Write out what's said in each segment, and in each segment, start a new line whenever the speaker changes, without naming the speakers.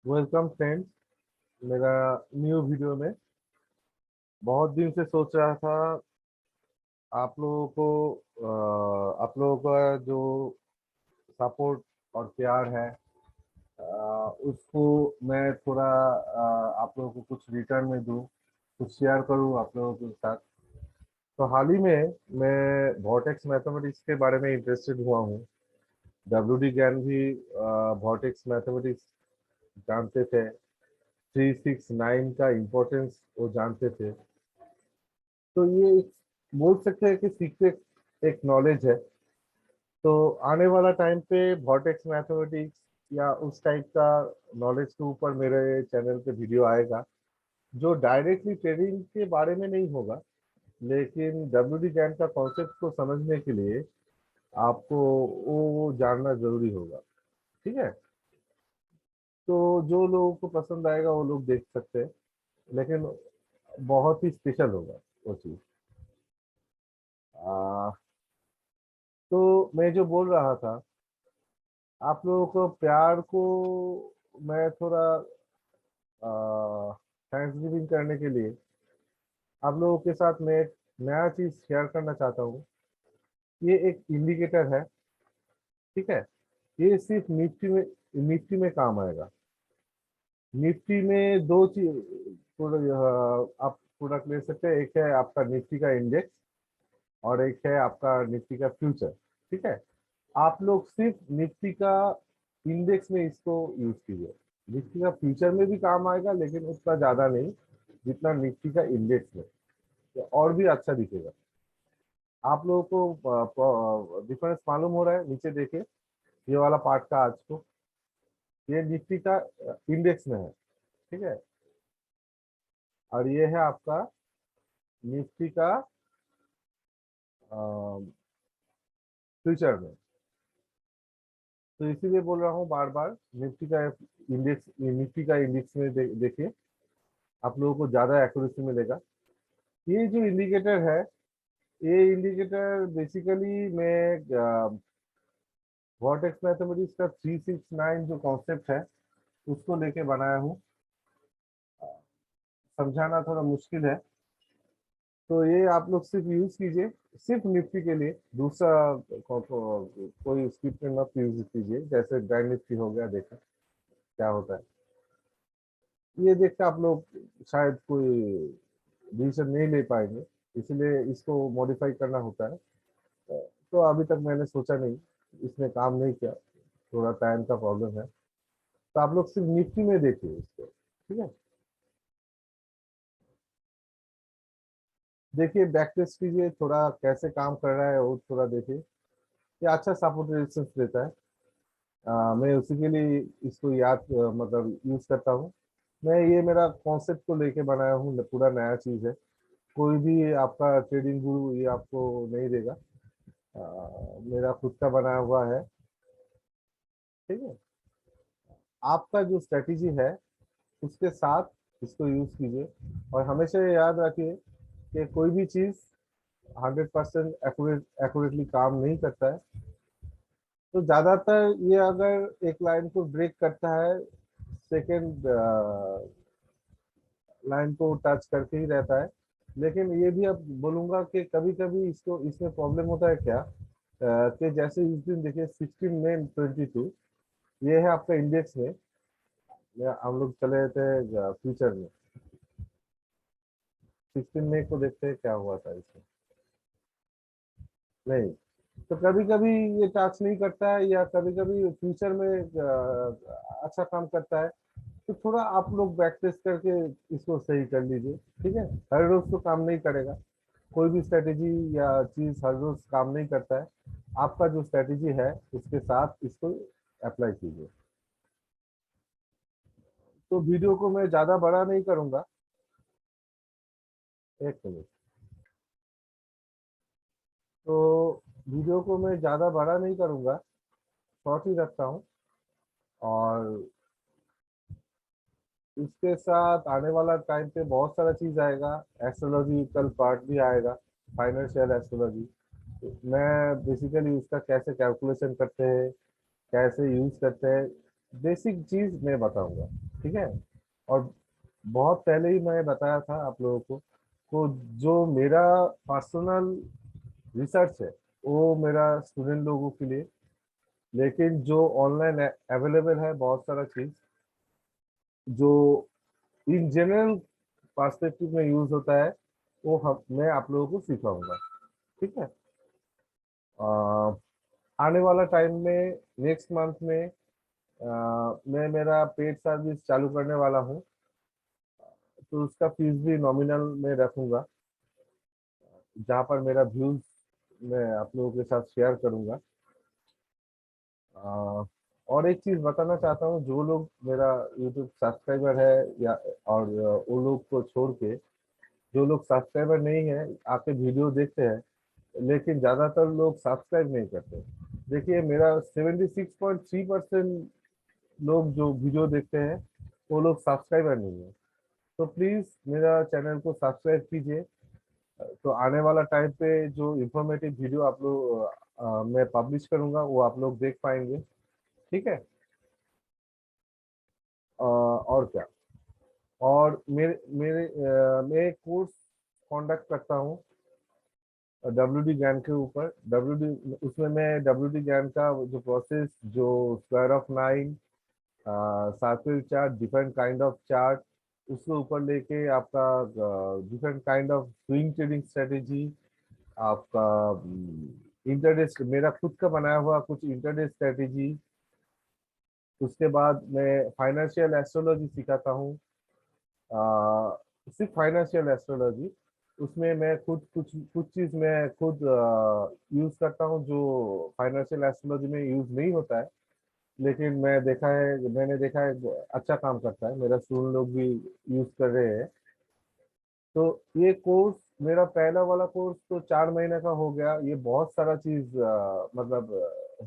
Welcome friends, मेरा new video में। बहुत दिन से सोच रहा था आप लोगों को आप लोगों का जो सपोर्ट और प्यार है, उसको मैं थोड़ा आप लोगों को कुछ रिटर्न में दूं, कुछ शेयर करूं आप लोगों के साथ। तो हाल ही में मैं वॉर्टेक्स मैथमेटिक्स के बारे में इंटरेस्टेड हुआ हूं। डब्ल्यू डी ज्ञान भी वॉर्टेक्स मैथमेटिक्स जानते थे। 369 का इम्पोर्टेंस वो जानते थे। तो ये बोल सकते हैं कि सीक्रेट एक नॉलेज है। तो आने वाला टाइम पे वॉर्टेक्स मैथमेटिक्स या उस टाइप का नॉलेज के ऊपर मेरे चैनल पे वीडियो आएगा, जो डायरेक्टली ट्रेडिंग के बारे में नहीं होगा, लेकिन डब्ल्यू डी गैन का कॉन्सेप्ट को समझने के लिए आपको वो जानना जरूरी होगा। ठीक है। तो जो लोगों को पसंद आएगा वो लोग देख सकते हैं, लेकिन बहुत ही स्पेशल होगा वो चीज। तो मैं जो बोल रहा था, आप लोगों को प्यार को मैं थोड़ा थैंक्स गिविंग करने के लिए आप लोगों के साथ मैं एक नया चीज शेयर करना चाहता हूँ। ये एक इंडिकेटर है। ठीक है। ये सिर्फ निफ्टी में काम आएगा। निफ्टी में दो चीज आप प्रोडक्ट ले सकते हैं। एक है आपका निफ्टी का इंडेक्स और एक है आपका निफ्टी का फ्यूचर। ठीक है। आप लोग सिर्फ निफ्टी का इंडेक्स में इसको यूज कीजिए। निफ्टी का फ्यूचर में भी काम आएगा, लेकिन उतना ज्यादा नहीं जितना निफ्टी का इंडेक्स में। तो और भी अच्छा दिखेगा। आप लोगों को डिफरेंस मालूम हो रहा है? नीचे देखिए, ये वाला पार्ट का आज को, ये निफ्टी का इंडेक्स में है। ठीक है। और ये है आपका निफ्टी का फ्यूचर में। तो इसीलिए बोल रहा हूँ बार बार, निफ्टी का इंडेक्स में देखिए, आप लोगों को ज्यादा एक्यूरेसी मिलेगा। ये जो इंडिकेटर है, ये इंडिकेटर बेसिकली मैं वॉर्टेक्स मैथमेटिक्स का 369 जो कॉन्सेप्ट है उसको लेके बनाया हूँ। समझाना थोड़ा मुश्किल है। तो ये आप लोग सिर्फ यूज कीजिए, सिर्फ निफ्टी के लिए। दूसरा कोई स्क्रिप्ट में मत यूज कीजिए। जैसे बैंक निफ्टी हो गया, देखा क्या होता है। ये देख के आप लोग शायद कोई डिसीजन नहीं ले पाएंगे, इसलिए इसको मॉडिफाई करना होता है। तो अभी तक मैंने सोचा नहीं, इसने काम नहीं किया, थोड़ा टाइम का प्रॉब्लम है। तो आप लोग सिर्फ निफ्टी में देखिए इसको। ठीक है। देखिए, बैक टेस्ट कीजिए, थोड़ा कैसे काम कर रहा है वो थोड़ा देखिए। ये अच्छा सपोर्ट रेजिस्टेंस देता है। मैं उसी के लिए इसको मतलब यूज करता हूँ। मैं ये मेरा कॉन्सेप्ट को लेके बनाया हूँ, पूरा नया चीज है। कोई भी आपका ट्रेडिंग गुरु ये आपको नहीं देगा। मेरा खुद का बनाया हुआ है। ठीक है। आपका जो स्ट्रेटेजी है उसके साथ इसको यूज कीजिए। और हमेशा ये याद रखिए कि कोई भी चीज 100% एक्यूरेटली काम नहीं करता है। तो ज्यादातर ये अगर एक लाइन को ब्रेक करता है, सेकेंड लाइन को टच करके ही रहता है। लेकिन ये भी अब बोलूंगा कि कभी कभी इसको इसमें प्रॉब्लम होता है क्या, कि जैसे इस दिन देखिए 16 मई 22, ये है आपका इंडेक्स में। हम लोग चले थे फ्यूचर में। 16 मई को देखते हैं क्या हुआ था इसमें। नहीं। तो कभी कभी ये टास्क नहीं करता है, या कभी कभी फ्यूचर में अच्छा काम करता है। तो थोड़ा आप लोग बैक टेस्ट करके इसको सही कर लीजिए। ठीक है। हर रोज तो काम नहीं करेगा। कोई भी स्ट्रेटेजी या चीज हर रोज काम नहीं करता है। आपका जो स्ट्रेटेजी है उसके साथ इसको अप्लाई कीजिए। तो वीडियो को मैं ज्यादा बड़ा नहीं करूंगा। एक मिनट। तो वीडियो को मैं ज्यादा बड़ा नहीं करूंगा, शॉर्ट ही रखता हूँ। और इसके साथ आने वाला टाइम पे बहुत सारा चीज आएगा। एस्ट्रोलॉजिकल पार्ट भी आएगा, फाइनेंशियल एस्ट्रोलॉजी। मैं बेसिकली उसका कैसे कैलकुलेशन करते हैं, कैसे यूज करते हैं, बेसिक चीज मैं बताऊंगा। ठीक है। और बहुत पहले ही मैं बताया था आप लोगों को जो मेरा पर्सनल रिसर्च है वो मेरा स्टूडेंट लोगों के लिए, लेकिन जो ऑनलाइन अवेलेबल है बहुत सारा चीज जो इन जनरल पर्सपेक्टिव में यूज होता है, वो हम मैं आप लोगों को सिखाऊंगा। ठीक है। आने वाला टाइम में नेक्स्ट मंथ में मैं मेरा पेड सर्विस चालू करने वाला हूँ, तो उसका फीस भी नॉमिनल में रखूंगा, जहाँ पर मेरा व्यूज मैं आप लोगों के साथ शेयर करूंगा। और एक चीज बताना चाहता हूँ, जो लोग मेरा यूट्यूब सब्सक्राइबर है या और वो लोग को छोड़ के जो लोग सब्सक्राइबर नहीं है आपके वीडियो देखते हैं, लेकिन ज्यादातर लोग सब्सक्राइब नहीं करते। देखिए मेरा 76.3% लोग जो वीडियो देखते हैं वो लोग सब्सक्राइबर नहीं है। तो प्लीज मेरा चैनल को सब्सक्राइब कीजिए। तो आने वाला टाइम पे जो इंफॉर्मेटिव वीडियो आप लोग मैं पब्लिश करूंगा वो आप लोग देख पाएंगे। ठीक है। और क्या, और मेरे मेरे मैं एक कोर्स कंडक्ट करता हूँ डब्ल्यू डी ज्ञान के ऊपर। उसमें मैं डब्ल्यू डी ज्ञान का जो प्रोसेस, जो square of nine, circle chart, different kind of chart, उसके ऊपर लेके आपका different kind of swing trading strategy, आपका इंटरडे, मेरा खुद का बनाया हुआ कुछ इंटरडे स्ट्रेटेजी। उसके बाद मैं फाइनेंशियल एस्ट्रोलॉजी सिखाता हूँ, सिर्फ फाइनेंशियल एस्ट्रोलॉजी। उसमें मैं खुद कुछ कुछ चीज मैं खुद यूज करता हूँ जो फाइनेंशियल एस्ट्रोलॉजी में यूज नहीं होता है, लेकिन मैंने देखा है अच्छा काम करता है, मेरा स्टूडेंट लोग भी यूज कर रहे हैं। तो ये कोर्स, मेरा पहला वाला कोर्स तो 4 महीने का हो गया। ये बहुत सारा चीज मतलब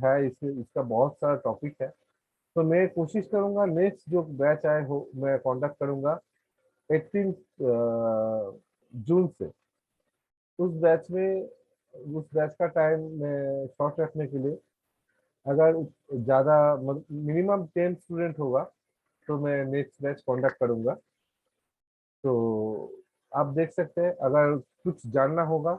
है, इसका बहुत सारा टॉपिक है। तो मैं कोशिश करूंगा नेक्स्ट जो बैच आए हो मैं कांटेक्ट करूंगा 18 जून से। उस बैच में उस बैच का टाइम मैं शॉर्ट रखने के लिए, अगर ज्यादा मिनिमम 10 स्टूडेंट होगा तो मैं नेक्स्ट बैच कांटेक्ट करूंगा। तो आप देख सकते हैं, अगर कुछ जानना होगा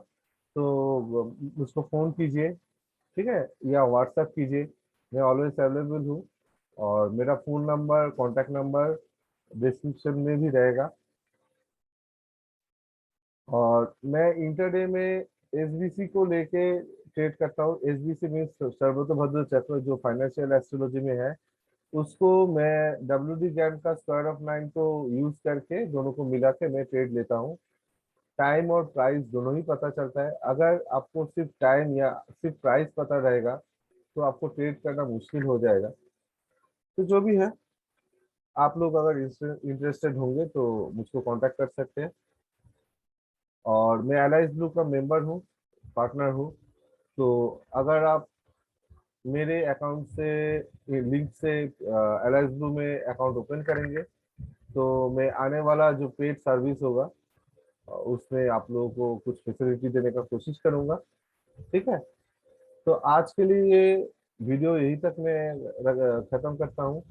तो मुझको फोन कीजिए। ठीक है, या व्हाट्सएप कीजिए, मैं ऑलवेज अवेलेबल हूँ। और मेरा phone number, contact number description में भी रहेगा। और मैं इंटरडे में एसबीसी को लेके ट्रेड करता हूँ। एसबीसी मीन्स सर्वतोभद्र चक्र, जो फाइनेंशियल एस्ट्रोलॉजी में है, उसको मैं डब्ल्यू डी ज्ञान का स्क्वायर ऑफ नाइन को यूज करके दोनों को मिला के मैं ट्रेड लेता हूँ। टाइम और प्राइस दोनों ही पता चलता है। अगर आपको सिर्फ टाइम या सिर्फ प्राइस पता रहेगा तो आपको ट्रेड करना मुश्किल हो जाएगा। तो जो भी है, आप लोग अगर इंटरेस्टेड होंगे तो मुझको कांटेक्ट कर सकते हैं। और मैं एलाइज ब्लू का मेंबर हूँ, पार्टनर हूँ। तो अगर आप मेरे अकाउंट से लिंक से एलाइज ब्लू में अकाउंट ओपन करेंगे तो मैं आने वाला जो पेड सर्विस होगा उसमें आप लोगों को कुछ फैसिलिटी देने का कोशिश करूंगा। ठीक है। तो आज के लिए ये वीडियो यहीं तक मैं खत्म करता हूँ।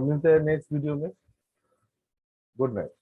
मिलते हैं नेक्स्ट वीडियो में। Good night.